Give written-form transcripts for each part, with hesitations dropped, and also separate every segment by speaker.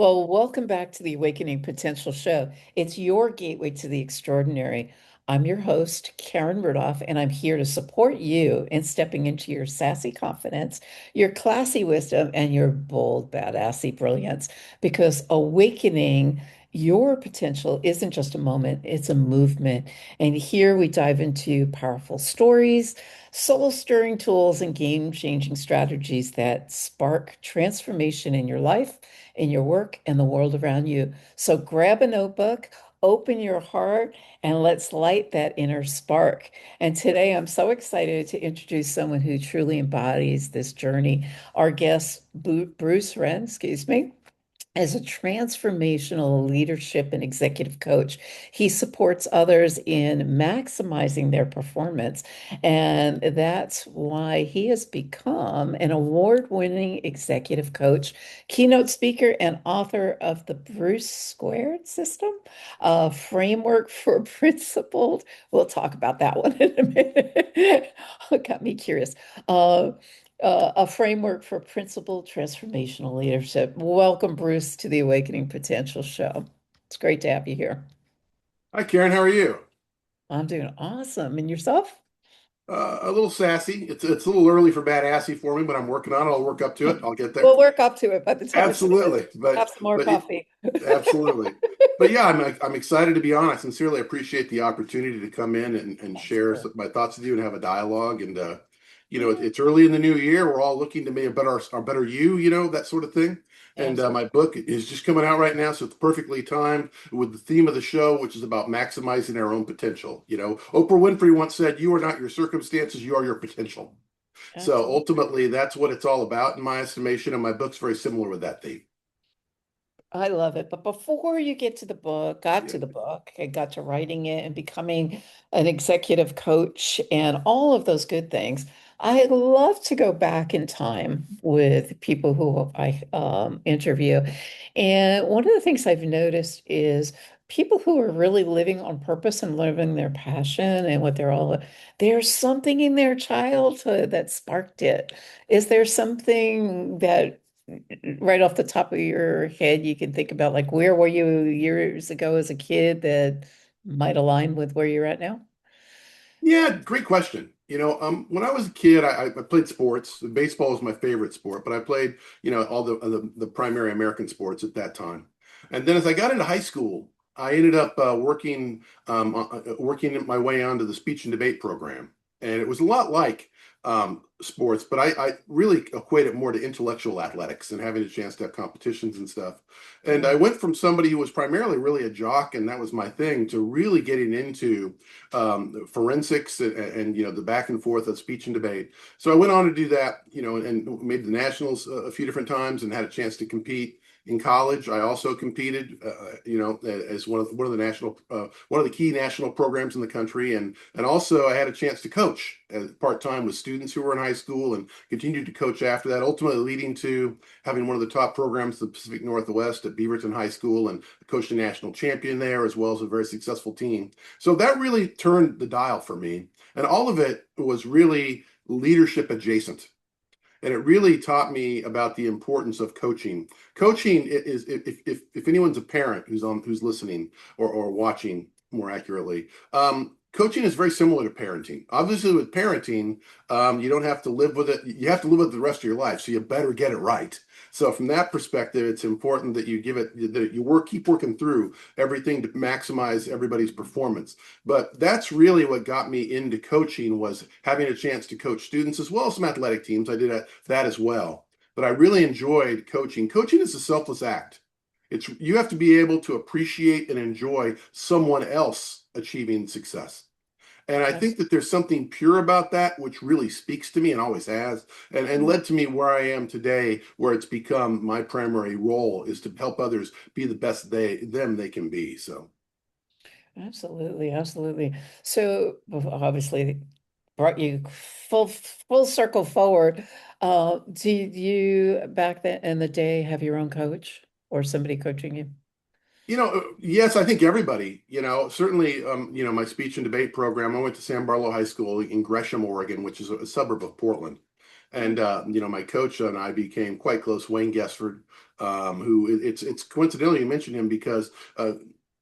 Speaker 1: Well, welcome back to the Awakening Potential Show. It's your gateway to the extraordinary. I'm your host, Karen Rudolf, and I'm here to support you in stepping into your sassy confidence, your classy wisdom, and your bold, badassy brilliance. Because awakening your potential isn't just a moment, it's a movement. And here we dive into powerful stories, soul-stirring tools, and game-changing strategies that spark transformation in your life, in your work, and the world around you. So grab a notebook, open your heart, and let's light that inner spark. And today I'm so excited to introduce someone who truly embodies this journey. Our guest, Bruce Wren, excuse me, as a transformational leadership and executive coach. He supports others in maximizing their performance. And that's why he has become an award-winning executive coach, keynote speaker, and author of the Bruce Squared System, a framework for principled. We'll talk about that one in a minute. It got me curious. Uh, a framework for principled transformational leadership. Welcome, Bruce, to the Awakening Potential Show. It's great to have you here.
Speaker 2: Hi, Karen. How are you?
Speaker 1: I'm doing awesome. And yourself?
Speaker 2: A little sassy. It's a little early for bad assy for me, but I'm working on it. I'll work up to it. I'll get there.
Speaker 1: We'll work up to it by the time it's over.
Speaker 2: Absolutely,
Speaker 1: Have some more
Speaker 2: but
Speaker 1: coffee.
Speaker 2: absolutely. But yeah, I'm excited to be on. I sincerely appreciate the opportunity to come in and share
Speaker 1: Excellent.
Speaker 2: my thoughts with you and have a dialogue. And
Speaker 1: Yeah,
Speaker 2: it's early in the new year. We're all looking to be a better our better you. That sort of thing. And
Speaker 1: absolutely.
Speaker 2: my book is just coming out right now, so it's perfectly timed with the theme of the show, which is about maximizing our own potential. Oprah Winfrey once said, "You are not your circumstances; you are your potential." So
Speaker 1: Absolutely.
Speaker 2: ultimately, that's what it's all about, in my estimation. And my book's very similar with that theme.
Speaker 1: I love it. But before you get to the book, got
Speaker 2: Yeah.
Speaker 1: to the book, and got to writing it and becoming an executive coach and all of those good things, I love to go back in time with people who I interview. And one of the things I've noticed is people who are really living on purpose and living their passion and what they're all, there's something in their childhood that sparked it. Is there something that right off the top of your head, you can think about like where were you years ago as a kid that might align with where you're at now?
Speaker 2: Yeah, great question. When I was a kid, I played sports. Baseball was my favorite sport, but I played, all the primary American sports at that time. And then as I got into high school, I ended up working my way onto the speech and debate program. And it was a lot like sports, but I really equate it more to intellectual athletics and having a chance to have competitions and stuff. And I
Speaker 1: Mm,
Speaker 2: went from somebody who was primarily really a jock, and that was my thing, to really getting into forensics and the back and forth of speech and debate. So I went on to do that, and made the nationals a few different times and had a chance to compete in college. I also competed, as one of the one of the key national programs in the country, and also I had a chance to coach part time with students who were in high school and continued to coach after that. Ultimately, leading to having one of the top programs in the Pacific Northwest at Beaverton High School, and coached a national champion there as well as a very successful team. So that really turned the dial for me. And all of it was really leadership adjacent. And it really taught me about the importance of coaching. Coaching is, if anyone's a parent who's listening or watching more accurately, coaching is very similar to parenting. Obviously, with parenting, you don't have to live with it. You have to live with it the rest of your life. So you better get it right. So from that perspective, it's important that keep working through everything to maximize everybody's performance. But that's really what got me into coaching, was having a chance to coach students as well as some athletic teams. I did that as well. But I really enjoyed coaching. Coaching is a selfless act. You have to be able to appreciate and enjoy someone else achieving success. And I think
Speaker 1: absolutely.
Speaker 2: that there's something pure about that, which really speaks to me and always has, and led to me where I am today, where it's become my primary role is to help others be the best they can be. So
Speaker 1: Absolutely, absolutely. So well, obviously brought you full circle forward. Did you back then in the day have your own coach or somebody coaching you?
Speaker 2: yes, I think everybody, certainly, my speech and debate program. I went to San Barlow High School in Gresham, Oregon, which is a suburb of Portland. And my coach and I became quite close. Wayne Guessford, who it's coincidentally you mentioned him because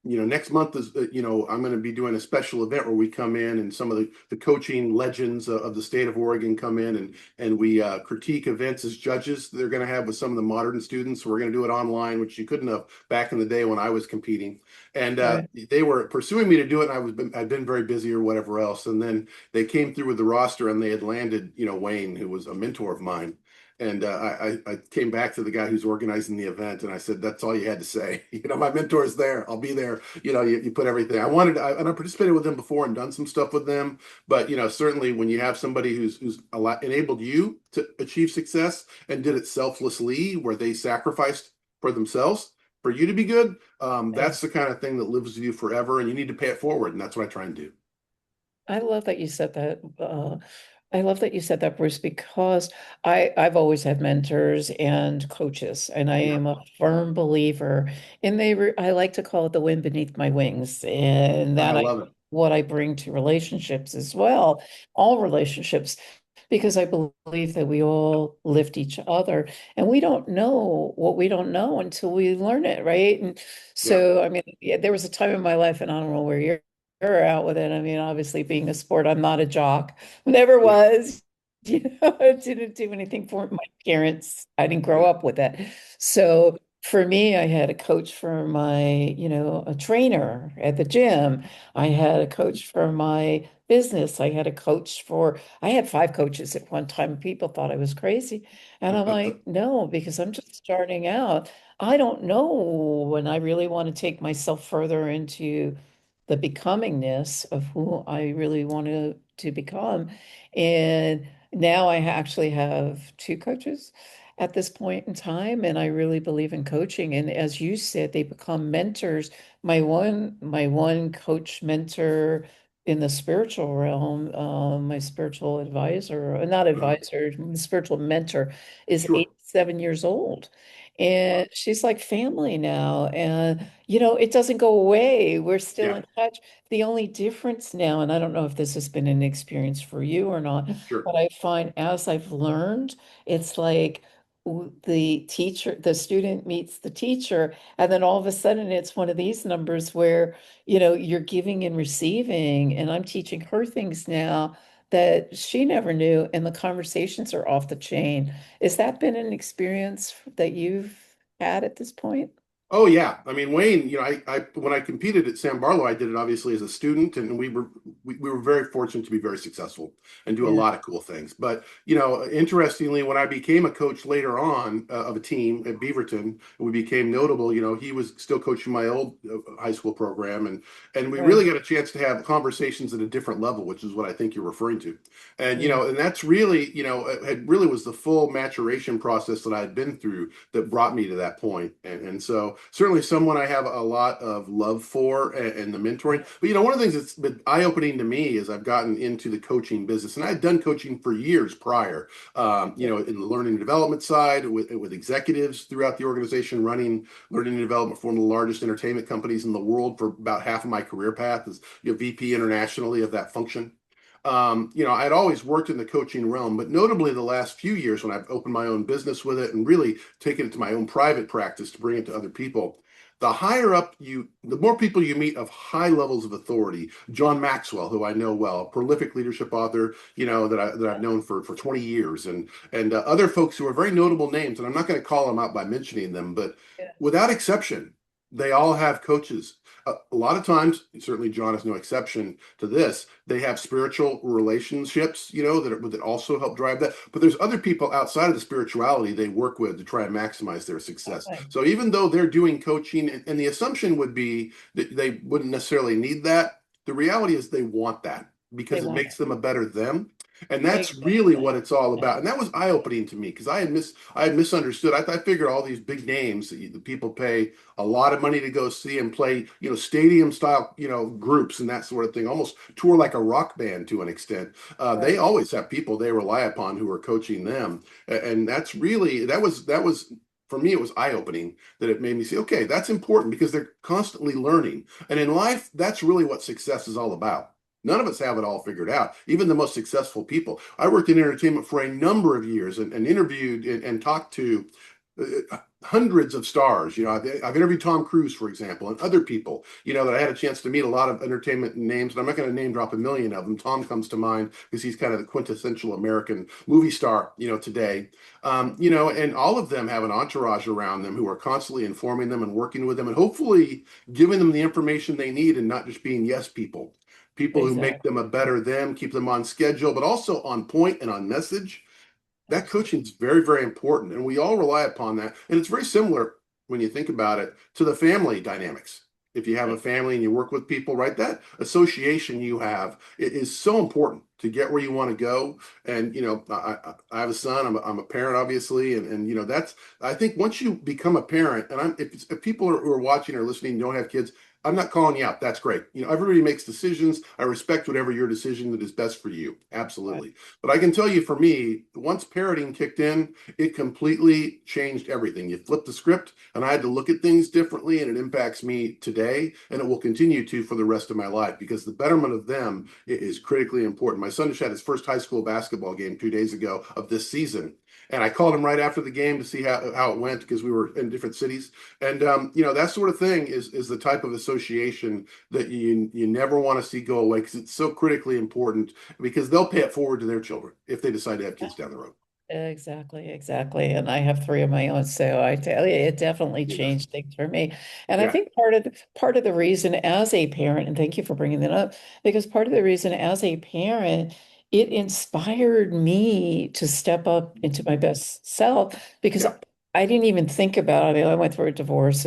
Speaker 2: next month is I'm going to be doing a special event where we come in and some of the coaching legends of the state of Oregon come in and we critique events as judges they're going to have with some of the modern students. We're going to do it online, which you couldn't have back in the day when I was competing. And
Speaker 1: Right.
Speaker 2: they were pursuing me to do it, and I'd been very busy or whatever else. And then they came through with the roster, and they had landed, Wayne, who was a mentor of mine. And I came back to the guy who's organizing the event, and I said, "That's all you had to say. My mentor is there. I'll be there. You put everything. And I participated with them before and done some stuff with them. But certainly when you have somebody who's enabled you to achieve success and did it selflessly, where they sacrificed for themselves for you to be good,
Speaker 1: Yeah.
Speaker 2: that's the kind of thing that lives with you forever, and you need to pay it forward. And that's what I try and do.
Speaker 1: I love that you said that. I love that you said that, Bruce, because I've always had mentors and coaches, and I
Speaker 2: Yeah,
Speaker 1: am a firm believer I like to call it the wind beneath my wings, and
Speaker 2: I
Speaker 1: that I
Speaker 2: love it.
Speaker 1: what I bring to relationships as well, all relationships, because I believe that we all lift each other, and we don't know what we don't know until we learn it, right? And
Speaker 2: Yeah,
Speaker 1: so, I mean, yeah, there was a time in my life, and I don't know where you're out with it. I mean, obviously, being a sport, I'm not a jock. Never
Speaker 2: yeah,
Speaker 1: was. I didn't do anything for my parents. I didn't grow
Speaker 2: yeah.
Speaker 1: up with it. So for me, I had a coach for a trainer at the gym. I had a coach for my business. I had five coaches at one time. People thought I was crazy. And I'm like, no, because I'm just starting out. I don't know when I really want to take myself further into the becomingness of who I really want to become. And now I actually have two coaches at this point in time, and I really believe in coaching. And as you said, they become mentors. My one coach mentor in the spiritual realm, my spiritual advisor, not
Speaker 2: Uh,
Speaker 1: advisor, spiritual mentor is
Speaker 2: sure.
Speaker 1: 87 years old. And she's like family now. And it doesn't go away. We're still
Speaker 2: Yeah,
Speaker 1: in touch. The only difference now, and I don't know if this has been an experience for you or not,
Speaker 2: sure.
Speaker 1: but I find as I've learned, it's like the student meets the teacher, and then all of a sudden it's one of these numbers where, you're giving and receiving, and I'm teaching her things now that she never knew, and the conversations are off the chain. Has that been an experience that you've had at this point?
Speaker 2: Oh yeah, I mean Wayne. I when I competed at San Barlow, I did it obviously as a student, and we were very fortunate to be very successful and do a
Speaker 1: Yeah,
Speaker 2: lot of cool things. But interestingly, when I became a coach later on of a team at Beaverton, we became notable. He was still coaching my old high school program, and we really
Speaker 1: right.
Speaker 2: got a chance to have conversations at a different level, which is what I think you're referring to. And
Speaker 1: Yeah,
Speaker 2: and that's really it really was the full maturation process that I had been through that brought me to that point. And so certainly someone I have a lot of love for and the mentoring. But one of the things that's been eye-opening to me is I've gotten into the coaching business, and I had done coaching for years prior.
Speaker 1: yeah,
Speaker 2: In the learning and development side with executives throughout the organization, running learning and development for one of the largest entertainment companies in the world for about half of my career path as VP internationally of that function. I'd always worked in the coaching realm, but notably the last few years when I've opened my own business with it and really taken it to my own private practice to bring it to other people, the higher up the more people you meet of high levels of authority. John Maxwell, who I know well, a prolific leadership author, that I've known for 20 years, and other folks who are very notable names, and I'm not going to call them out by mentioning them, but
Speaker 1: yeah.
Speaker 2: without exception, they all have coaches. A lot of times, certainly John is no exception to this. They have spiritual relationships, that also help drive that. But there's other people outside of the spirituality they work with to try and maximize their success.
Speaker 1: Okay.
Speaker 2: So even though they're doing coaching, and the assumption would be that they wouldn't necessarily need that, the reality is they want that
Speaker 1: They
Speaker 2: because it
Speaker 1: want
Speaker 2: makes
Speaker 1: it.
Speaker 2: them a better them. And that's really what
Speaker 1: Exactly.
Speaker 2: it's all
Speaker 1: Yeah.
Speaker 2: about. And that was eye-opening to me because I had misunderstood. I figured all these big names that people pay a lot of money to go see and play, stadium style, groups and that sort of thing, almost tour like a rock band to an extent. They
Speaker 1: Right.
Speaker 2: always have people they rely upon who are coaching them. And that's really, that was, for me, it was eye opening that it made me say, okay, that's important because they're constantly learning. And in life, that's really what success is all about. None of us have it all figured out, even the most successful people. I worked in entertainment for a number of years and interviewed and talked to hundreds of stars. I've interviewed Tom Cruise, for example, and other people, that I had a chance to meet a lot of entertainment names. And I'm not going to name drop a million of them. Tom comes to mind because he's kind of the quintessential American movie star, today. And all of them have an entourage around them who are constantly informing them and working with them and hopefully giving them the information they need and not just being yes people. People who make
Speaker 1: Exactly.
Speaker 2: them a better them, keep them on schedule, but also on point and on message. That coaching is very, very important. And we all rely upon that. And it's very similar when you think about it to the family dynamics. If you have a family and you work with people, right, that association you have is so important to get where you want to go. And, I have a son, I'm a parent, obviously. And that's, I think once you become a parent, and if people who are watching or listening don't have kids, I'm not calling you out. That's great. Everybody makes decisions. I respect whatever your decision that is best for you.
Speaker 1: Right.
Speaker 2: Absolutely. But I can tell you for me, once parenting kicked in, it completely changed everything. You flip the script, and I had to look at things differently, and it impacts me today, and it will continue to for the rest of my life because the betterment of them is critically important. My son just had his first high school basketball game 2 days ago of this season. And I called him right after the game to see how it went because we were in different cities. And that sort of thing is the type of association that you never want to see go away because it's so critically important because they'll pay it forward to their children if they decide to have kids down the road.
Speaker 1: Exactly, exactly. And I have three of my own, so I tell you, it definitely
Speaker 2: It does.
Speaker 1: changed things for me. And I
Speaker 2: Yeah,
Speaker 1: think part of the reason as a parent, and thank you for bringing that up, because part of the reason as a parent, it inspired me to step up into my best self because
Speaker 2: yeah,
Speaker 1: I didn't even think about it. I mean, I went through a divorce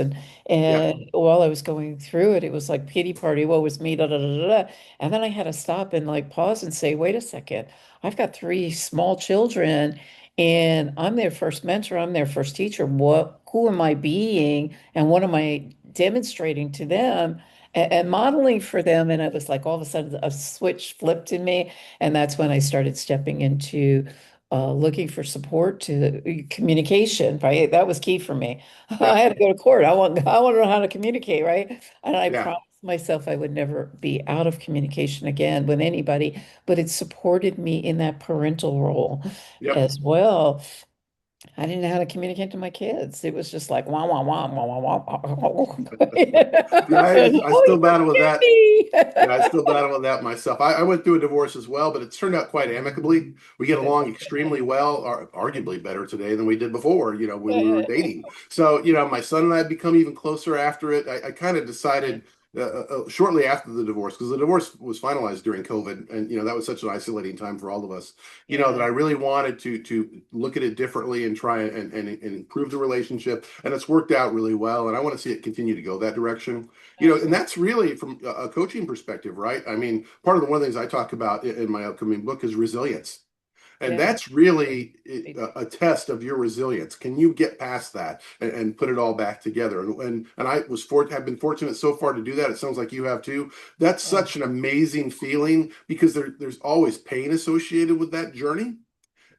Speaker 2: yeah,
Speaker 1: and while I was going through it, it was like pity party, woe was me, da da da da. Da. And then I had to stop and like pause and say, wait a second. I've got three small children and I'm their first mentor, I'm their first teacher. Who am I being and what am I demonstrating to them and modeling for them? And it was like all of a sudden a switch flipped in me. And that's when I started stepping into looking for support to communication, right? That was key for me.
Speaker 2: yeah,
Speaker 1: I had to go to court. I want to know how to communicate, right? And I
Speaker 2: yeah.
Speaker 1: promised myself I would never be out of communication again with anybody, but it supported me in that parental role
Speaker 2: Yep.
Speaker 1: as well. I didn't know how to communicate to my kids. It was just like wah wah wah wah wah wah. Wah.
Speaker 2: Yeah, I
Speaker 1: Oh,
Speaker 2: still
Speaker 1: you
Speaker 2: battle with
Speaker 1: hit
Speaker 2: that.
Speaker 1: me.
Speaker 2: Yeah, I still battle with that myself. I went through a divorce as well, but it's turned out quite amicably. We get along extremely well, or arguably better today than we did before, when we were dating. So, my son and I have become even closer after it. I kind of decided shortly after the divorce, because the divorce was finalized during COVID, and that was such an isolating time for all of us. That
Speaker 1: Yeah,
Speaker 2: I really wanted to look at it differently and try and improve the relationship, and it's worked out really well. And I want to see it continue to go that direction. And
Speaker 1: absolutely.
Speaker 2: that's really from a coaching perspective, right? I mean, part of the one of the things I talk about in my upcoming book is resilience. And
Speaker 1: Yeah.
Speaker 2: that's really a test of your resilience. Can you get past that and put it all back together? And I have been fortunate so far to do that. It sounds like you have too. That's
Speaker 1: Yeah.
Speaker 2: such an amazing feeling because there's always pain associated with that journey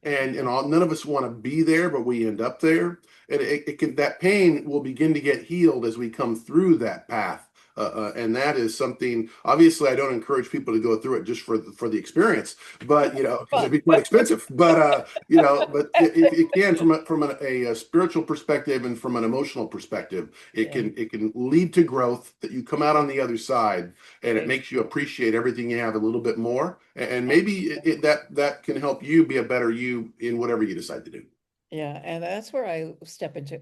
Speaker 2: and all, none of us want to be there, but we end up there. And it can that pain will begin to get healed as we come through that path. And that is something. Obviously, I don't encourage people to go through it just for the experience, but because it'd
Speaker 1: Fun.
Speaker 2: be quite expensive. But if you can, from a spiritual perspective and from an emotional perspective, it
Speaker 1: Yeah.
Speaker 2: can lead to growth. That you come out on the other side, and it
Speaker 1: Ex-
Speaker 2: makes you appreciate everything you have a little bit more and maybe that can help you be a better you in whatever you decide to do.
Speaker 1: Yeah, and that's where I step into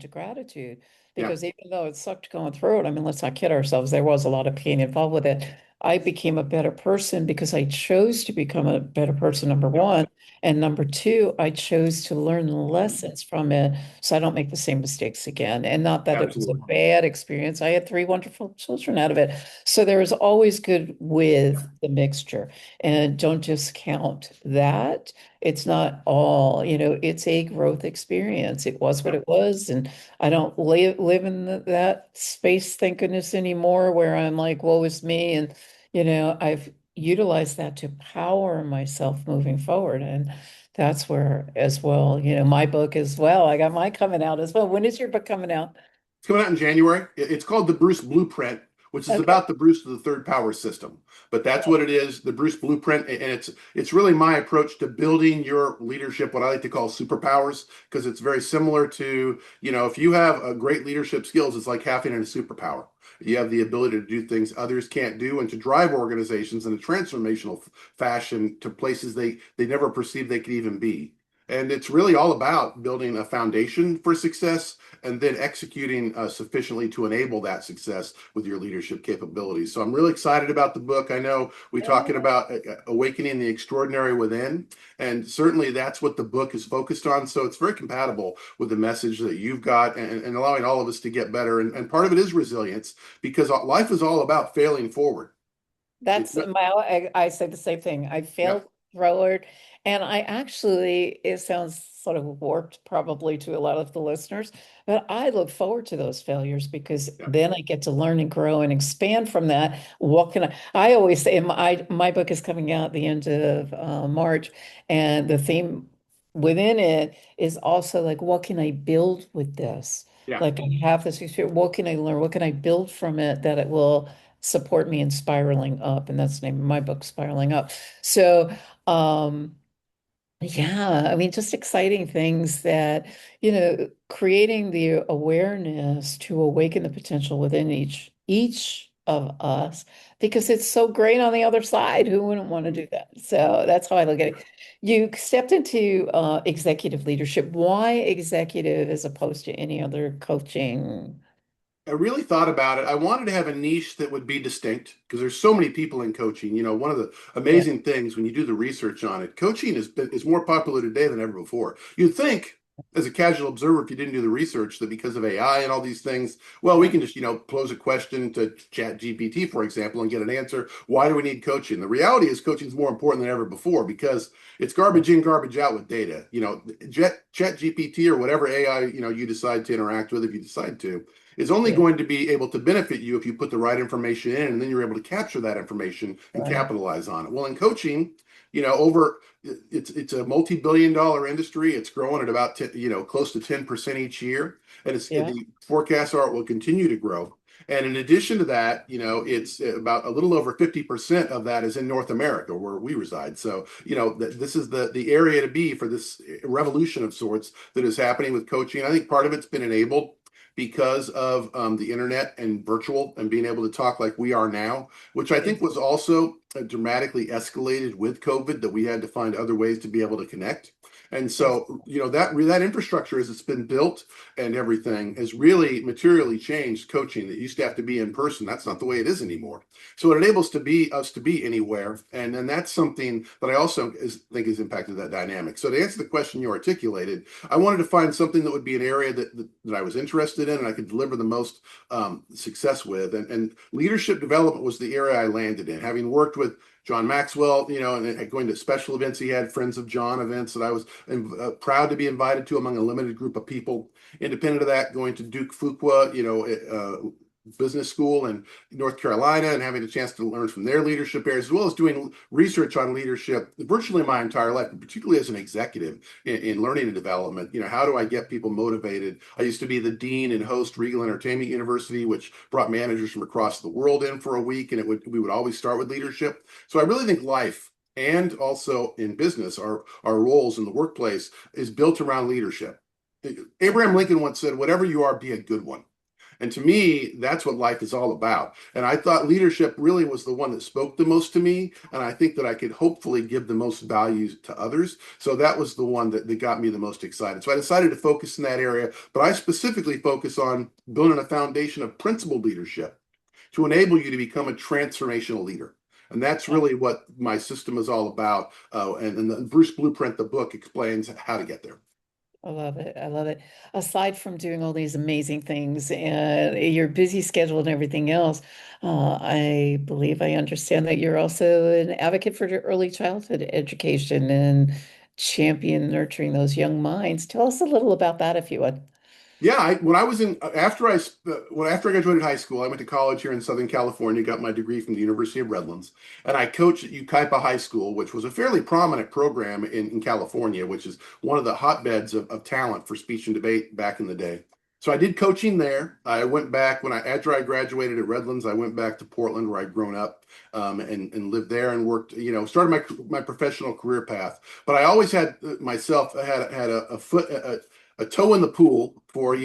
Speaker 1: gratitude
Speaker 2: Yeah,
Speaker 1: because even though it sucked going through it, I mean, let's not kid ourselves, there was a lot of pain involved with it. I became a better person because I chose to become a better person, number
Speaker 2: yep,
Speaker 1: one. And number two, I chose to learn lessons from it so I don't make the same mistakes again. And not that it was a
Speaker 2: absolutely.
Speaker 1: bad experience. I had three wonderful children out of it. So there is always good with the mixture. And don't discount that it's not all, it's a growth experience. It was what
Speaker 2: Yep,
Speaker 1: it was. And I don't live in that space thinkingness anymore where I'm like, woe is me. And, I've utilized that to power myself moving forward. And that's where, as well, my book as well. I got mine coming out as well. When is your book coming out?
Speaker 2: it's coming out in January. It's called the Bruce Blueprint. which is
Speaker 1: Okay.
Speaker 2: about the Bruce to the third power system. But that's
Speaker 1: Right.
Speaker 2: what it is, the Bruce blueprint, and it's really my approach to building your leadership, what I like to call superpowers, because it's very similar to, if you have a great leadership skills, it's like having a superpower. You have the ability to do things others can't do and to drive organizations in a transformational fashion to places they never perceived they could even be. And it's really all about building a foundation for success and then executing sufficiently to enable that success with your leadership capabilities. So I'm really excited about the book. I know we're talking
Speaker 1: Yeah.
Speaker 2: about awakening the extraordinary within, and certainly that's what the book is focused on. So it's very compatible with the message that you've got and allowing all of us to get better. And part of it is resilience because life is all about failing forward. It's
Speaker 1: That's
Speaker 2: not,
Speaker 1: I say the same thing. I
Speaker 2: yeah,
Speaker 1: failed forward, and I actually, it sounds sort of warped probably to a lot of the listeners, but I look forward to those failures because
Speaker 2: yeah,
Speaker 1: then I get to learn and grow and expand from that. What can I always say, my book is coming out at the end of March, and the theme within it is also like, what can I build with this?
Speaker 2: yeah.
Speaker 1: Like I have this experience, what can I learn? What can I build from it that it will support me in spiraling up? And that's the name of my book, Spiraling Up. So, um, yeah, I mean, just exciting things that, creating the awareness to awaken the potential within each of us, because it's so great on the other side. Who wouldn't want to do that? So that's how I look at it. You stepped into executive leadership. Why executive as opposed to any other coaching?
Speaker 2: I really thought about it. I wanted to have a niche that would be distinct because there's so many people in coaching. One of the
Speaker 1: Yeah,
Speaker 2: amazing things when you do the research on it, coaching is more popular today than ever before. You'd think, as a casual observer, if you didn't do the research, that because of AI and all these things, well, we
Speaker 1: yeah,
Speaker 2: can just pose a question to Chat GPT, for example, and get an answer. Why do we need coaching? The reality is, coaching is more important than ever before because it's
Speaker 1: yeah,
Speaker 2: garbage in, garbage out with data. Chat GPT or whatever AI you decide to interact with, if you decide to, is only
Speaker 1: yeah,
Speaker 2: going to be able to benefit you if you put the right information in and then you're able to capture that information and
Speaker 1: right.
Speaker 2: capitalize on it. Well, in coaching, over it's a multi-billion-dollar industry. It's growing at about close to 10% each year, and
Speaker 1: Yeah,
Speaker 2: the forecasts are it will continue to grow. And in addition to that, it's about a little over 50% of that is in North America where we reside. So, this is the area to be for this revolution of sorts that is happening with coaching. I think part of it's been enabled because of the internet and virtual and being able to talk like we are now, which I think
Speaker 1: ex-
Speaker 2: was also dramatically escalated with COVID, that we had to find other ways to be able to connect. And
Speaker 1: ex-
Speaker 2: so, that infrastructure as it's been built and everything has really materially changed coaching. That used to have to be in person. That's not the way it is anymore. So it enables us to be anywhere, and then that's something that I also think has impacted that dynamic. So to answer the question you articulated, I wanted to find something that would be an area that I was interested in and I could deliver the most success with. And leadership development was the area I landed in, having worked with John Maxwell, and going to special events. He had Friends of John events that I was proud to be invited to among a limited group of people. Independent of that, going to Duke Fuqua, business school in North Carolina and having a chance to learn from their leadership areas, as well as doing research on leadership virtually my entire life, particularly as an executive in learning and development. How do I get people motivated? I used to be the dean and host Regal Entertainment University, which brought managers from across the world in for a week, and we would always start with leadership. So I really think life and also in business, our roles in the workplace is built around leadership. Abraham Lincoln once said, "Whatever you are, be a good one." And to me, that's what life is all about. And I thought leadership really was the one that spoke the most to me. And I think that I could hopefully give the most value to others. So that was the one that got me the most excited. So I decided to focus in that area, but I specifically focus on building a foundation of principled leadership to enable you to become a transformational leader. And that's
Speaker 1: yeah.
Speaker 2: really what my system is all about. And the Bruce Blueprint, the book, explains how to get there.
Speaker 1: I love it. I love it. Aside from doing all these amazing things and your busy schedule and everything else, I believe I understand that you're also an advocate for early childhood education and champion nurturing those young minds. Tell us a little about that if you would.
Speaker 2: Yeah, when I was in after I graduated high school, I went to college here in Southern California, got my degree from the University of Redlands, and I coached at Ukaipa High School, which was a fairly prominent program in California, which is one of the hotbeds of talent for speech and debate back in the day. So I did coaching there. I went back after I graduated at Redlands. I went back to Portland where I'd grown up, and lived there and worked. Started my professional career path. But I always had myself. I had a foot a toe in the pool for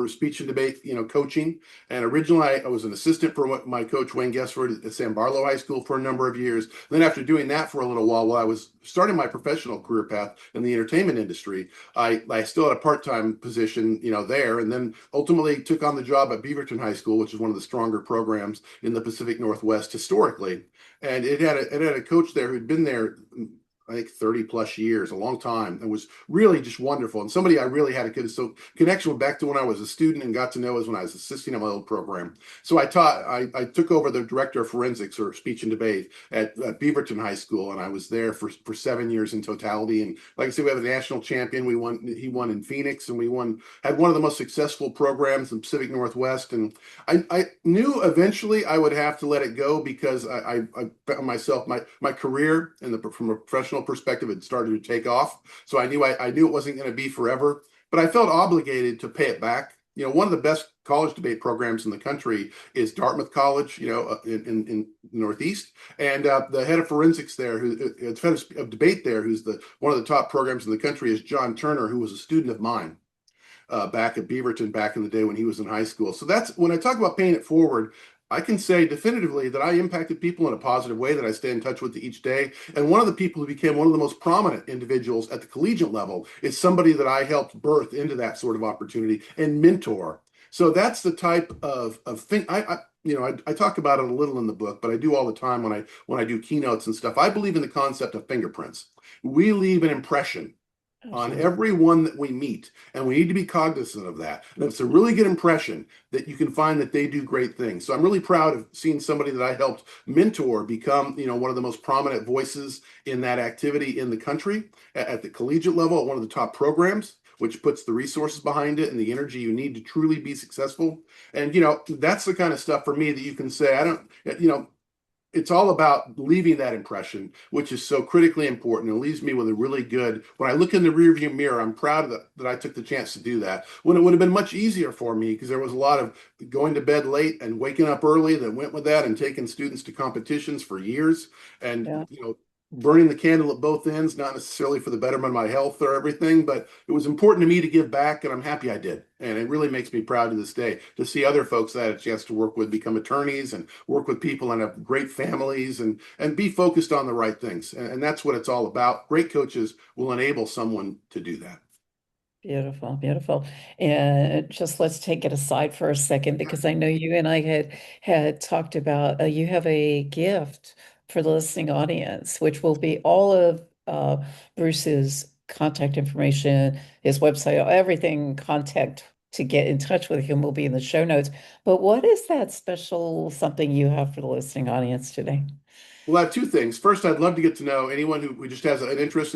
Speaker 2: speech and debate coaching. And originally I was an assistant for my coach Wayne Guessford at San Barlow High School for a number of years. Then after doing that for a little while I was starting my professional career path in the entertainment industry, I still had a part-time position, there, and then ultimately took on the job at Beaverton High School, which is one of the stronger programs in the Pacific Northwest historically. And it had a coach there who'd been there, I think 30 plus years, a long time, and was really just wonderful. And somebody I really had a good connection with back to when I was a student and got to know as when I was assisting at my old program. So I took over the director of forensics or speech and debate at Beaverton High School, and I was there for 7 years in totality. And like I said, we have a national champion. He won in Phoenix, and had one of the most successful programs in the Pacific Northwest. And I knew eventually I would have to let it go because I found myself my career from a professional perspective had started to take off. So I knew it wasn't going to be forever, but I felt obligated to pay it back. One of the best college debate programs in the country is Dartmouth College, in the Northeast. And the head of forensics there, head of debate there, who's one of the top programs in the country, is John Turner, who was a student of mine back at Beaverton back in the day when he was in high school. So that's when I talk about paying it forward. I can say definitively that I impacted people in a positive way that I stay in touch with each day. And one of the people who became one of the most prominent individuals at the collegiate level is somebody that I helped birth into that sort of opportunity and mentor. So that's the type of thing I talk about it a little in the book, but I do all the time when I do keynotes and stuff. I believe in the concept of fingerprints. We leave an impression on
Speaker 1: Absolutely.
Speaker 2: everyone that we meet. And we need to be cognizant of that. And it's a really good impression that you can find that they do great things. So I'm really proud of seeing somebody that I helped mentor become, one of the most prominent voices in that activity in the country at the collegiate level at one of the top programs, which puts the resources behind it and the energy you need to truly be successful. And, that's the kind of stuff for me that you can say, I don't, it's all about leaving that impression, which is so critically important. It leaves me with a really good, when I look in the rearview mirror, I'm proud that I took the chance to do that. When it would have been much easier for me because there was a lot of going to bed late and waking up early that went with that and taking students to competitions for years and,
Speaker 1: Yeah.
Speaker 2: burning the candle at both ends, not necessarily for the betterment of my health or everything, but it was important to me to give back, and I'm happy I did. And it really makes me proud to this day to see other folks that I had a chance to work with become attorneys and work with people and have great families and be focused on the right things. And that's what it's all about. Great coaches will enable someone to do that.
Speaker 1: Beautiful, beautiful. And just let's take it aside for a second
Speaker 2: Yeah.
Speaker 1: because I know you and I had talked about you have a gift for the listening audience, which will be all of Bruce's contact information, his website, everything contact to get in touch with him will be in the show notes. But what is that special something you have for the listening audience today?
Speaker 2: Well, I have two things. First, I'd love to get to know anyone who just has an interest,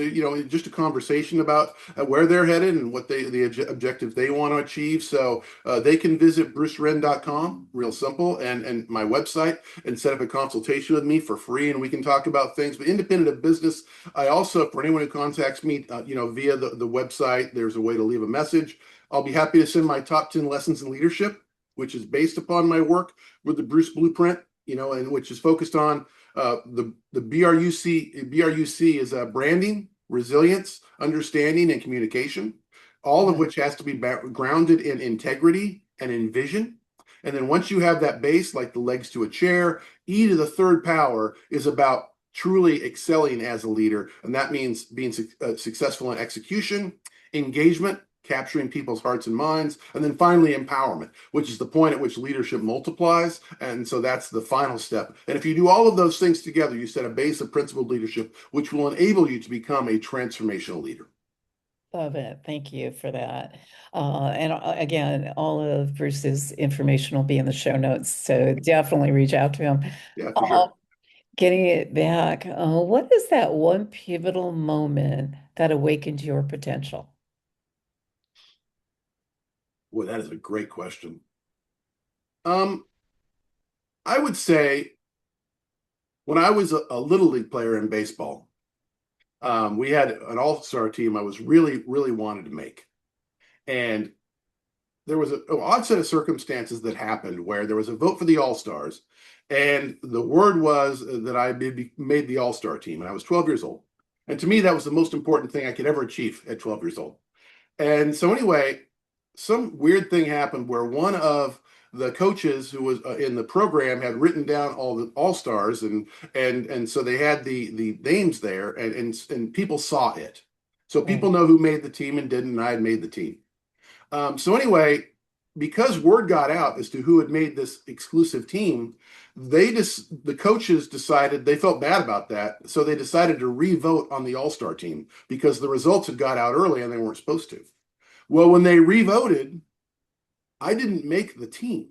Speaker 2: just a conversation about where they're headed and what the objectives they want to achieve. So they can visit brucewren.com, real simple, and my website, and set up a consultation with me for free, and we can talk about things. But independent of business, I also, for anyone who contacts me, via the website, there's a way to leave a message. I'll be happy to send my top 10 lessons in leadership, which is based upon my work with the Bruce Blueprint, and which is focused on the BRUC is branding, resilience, understanding, and communication, all of
Speaker 1: Yeah.
Speaker 2: which has to be grounded in integrity and in vision. And then once you have that base, like the legs to a chair, E to the third power is about truly excelling as a leader. And that means being successful in execution, engagement, capturing people's hearts and minds, and then finally empowerment, which is the point at which leadership multiplies. And so that's the final step. And if you do all of those things together, you set a base of principled leadership, which will enable you to become a transformational leader.
Speaker 1: Love it. Thank you for that. And again, all of Bruce's information will be in the show notes, so definitely reach out to him.
Speaker 2: Yeah, for
Speaker 1: Uh,
Speaker 2: sure.
Speaker 1: Getting it back, what is that one pivotal moment that awakened your potential?
Speaker 2: Boy, that is a great question. Um, I would say when I was a little league player in baseball, we had an all-star team I was really, really wanted to make. And there was an odd set of circumstances that happened where there was a vote for the All-Stars, and the word was that I made the All-Star team, and I was 12 years old. And to me, that was the most important thing I could ever achieve at 12 years old. And so anyway, some weird thing happened where one of the coaches who was in the program had written down all the all stars, and so they had the names there, and people saw it. So people
Speaker 1: Right.
Speaker 2: know who made the team and didn't, and I had made the team. So anyway, because word got out as to who had made this exclusive team, the coaches decided they felt bad about that, so they decided to re-vote on the All-Star team because the results had got out early and they weren't supposed to. Well, when they re-voted, I didn't make the team.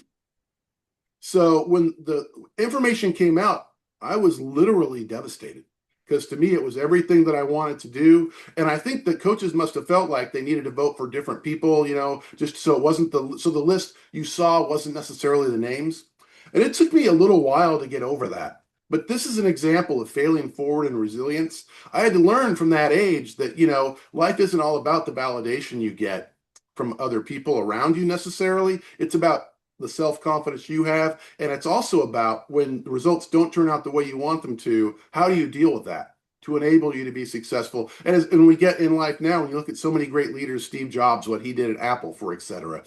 Speaker 2: So when the information came out, I was literally devastated because to me it was everything that I wanted to do. And I think that coaches must have felt like they needed to vote for different people, just so it wasn't the list you saw wasn't necessarily the names. And it took me a little while to get over that. But this is an example of failing forward and resilience. I had to learn from that age that, life isn't all about the validation you get from other people around you necessarily. It's about the self-confidence you have. And it's also about when the results don't turn out the way you want them to, how do you deal with that to enable you to be successful? And we get in life now, when you look at so many great leaders, Steve Jobs, what he did at Apple, for et cetera,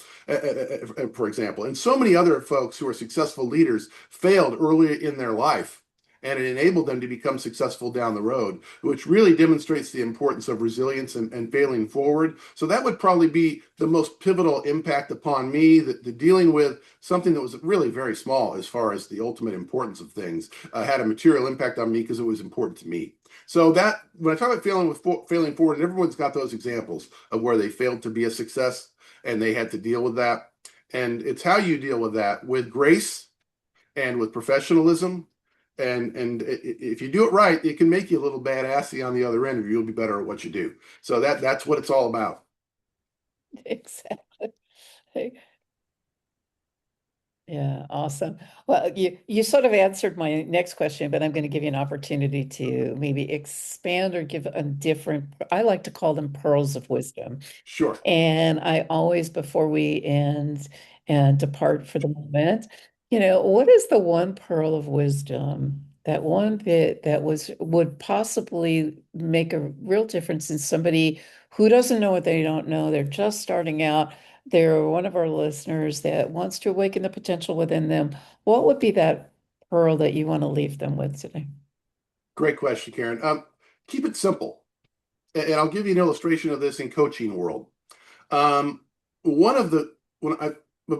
Speaker 2: for example, and so many other folks who are successful leaders failed early in their life. And it enabled them to become successful down the road, which really demonstrates the importance of resilience and failing forward. So that would probably be the most pivotal impact upon me, the dealing with something that was really very small as far as the ultimate importance of things, had a material impact on me because it was important to me. So that when I talk about failing forward, and everyone's got those examples of where they failed to be a success and they had to deal with that. And it's how you deal with that with grace and with professionalism. And if you do it right, it can make you a little badassy on the other end, or you'll be better at what you do. So that's what it's all about.
Speaker 1: Exactly. Yeah, awesome. Well, you sort of answered my next question, but I'm going to give you an opportunity to maybe expand or give a different, I like to call them pearls of wisdom.
Speaker 2: Sure.
Speaker 1: And I always, before we end and depart for the moment, what is the one pearl of wisdom, that one bit that would possibly make a real difference in somebody who doesn't know what they don't know? They're just starting out. They're one of our listeners that wants to awaken the potential within them. What would be that pearl that you want to leave them with today?
Speaker 2: Great question, Karen. Keep it simple. And I'll give you an illustration of this in coaching world. Um, one of the when I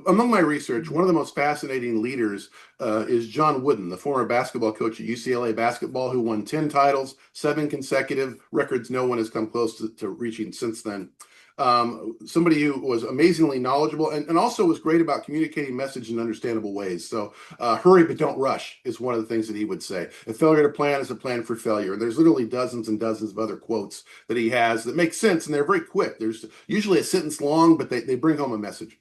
Speaker 2: Among my research, one of the most fascinating leaders is John Wooden, the former basketball coach at UCLA basketball, who won 10 titles, 7 consecutive records no one has come close to reaching since then. Somebody who was amazingly knowledgeable and also was great about communicating message in understandable ways. So, hurry but don't rush is one of the things that he would say. A failure to plan is a plan for failure. And there's literally dozens and dozens of other quotes that he has that make sense, and they're very quick. There's usually a sentence long, but they bring home a message.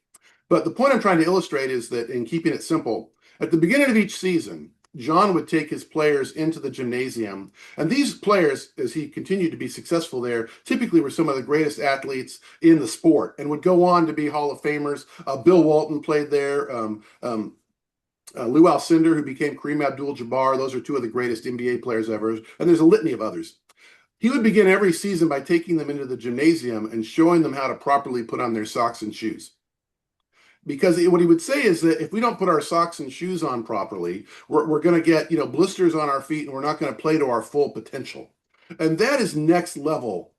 Speaker 2: But the point I'm trying to illustrate is that in keeping it simple, at the beginning of each season, John would take his players into the gymnasium. And these players, as he continued to be successful there, typically were some of the greatest athletes in the sport and would go on to be Hall of Famers. Bill Walton played there. Lou Alcindor, who became Kareem Abdul-Jabbar. Those are two of the greatest NBA players ever. And there's a litany of others. He would begin every season by taking them into the gymnasium and showing them how to properly put on their socks and shoes. Because what he would say is that if we don't put our socks and shoes on properly, we're going to get blisters on our feet, and we're not going to play to our full potential. And that is next level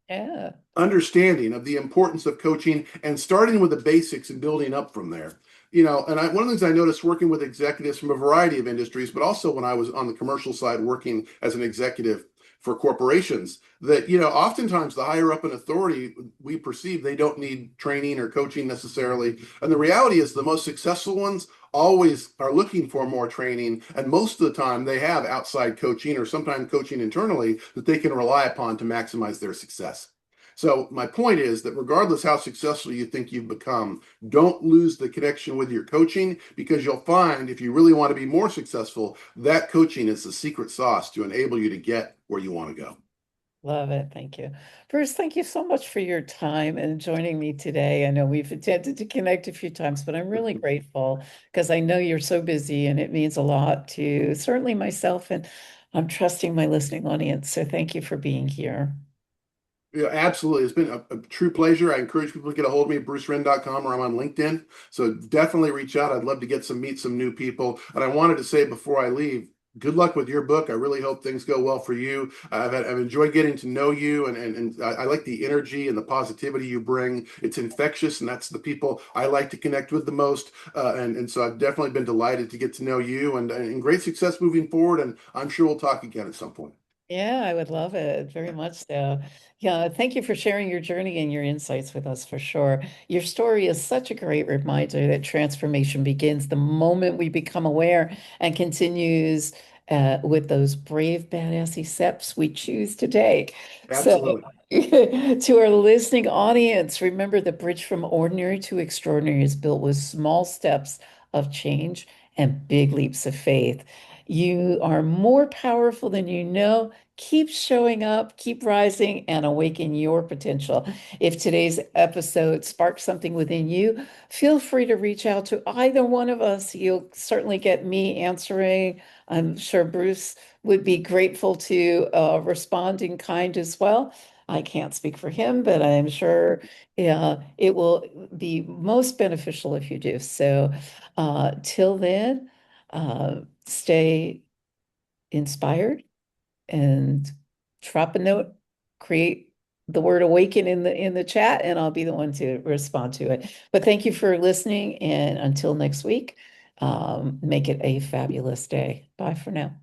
Speaker 1: Yeah.
Speaker 2: understanding of the importance of coaching and starting with the basics and building up from there. One of the things I noticed working with executives from a variety of industries, but also when I was on the commercial side working as an executive for corporations, that oftentimes the higher up in authority we perceive they don't need training or coaching necessarily, and the reality is the most successful ones always are looking for more training, and most of the time they have outside coaching or sometimes coaching internally that they can rely upon to maximize their success. So my point is that regardless how successful you think you've become, don't lose the connection with your coaching, because you'll find if you really want to be more successful, that coaching is the secret sauce to enable you to get where you want to go.
Speaker 1: Love it. Thank you. Bruce, thank you so much for your time and joining me today. I know we've attempted to connect a few times, but I'm really grateful because I know you're so busy and it means a lot to certainly myself, and I'm trusting my listening audience. So thank you for being here.
Speaker 2: Yeah, absolutely. It's been a true pleasure. I encourage people to get a hold of me at brucewren.com, or I'm on LinkedIn. So definitely reach out. I'd love to meet some new people. And I wanted to say before I leave, good luck with your book. I really hope things go well for you. I've enjoyed getting to know you, and I like the energy and the positivity you bring. It's infectious, and that's the people I like to connect with the most. And so I've definitely been delighted to get to know you, and great success moving forward. And I'm sure we'll talk again at some point.
Speaker 1: Yeah, I would love it very much so. Yeah, thank you for sharing your journey and your insights with us for sure. Your story is such a great reminder that transformation begins the moment we become aware and continues with those brave, badassy steps we choose to take. So,
Speaker 2: Absolutely.
Speaker 1: to our listening audience, remember the bridge from ordinary to extraordinary is built with small steps of change and big leaps of faith. You are more powerful than you know. Keep showing up, keep rising, and awaken your potential. If today's episode sparked something within you, feel free to reach out to either one of us. You'll certainly get me answering. I'm sure Bruce would be grateful to respond in kind as well. I can't speak for him, but I'm sure it will be most beneficial if you do. So, till then, stay inspired and drop a note, create the word awaken in the chat, and I'll be the one to respond to it. But thank you for listening, and until next week, make it a fabulous day. Bye for now.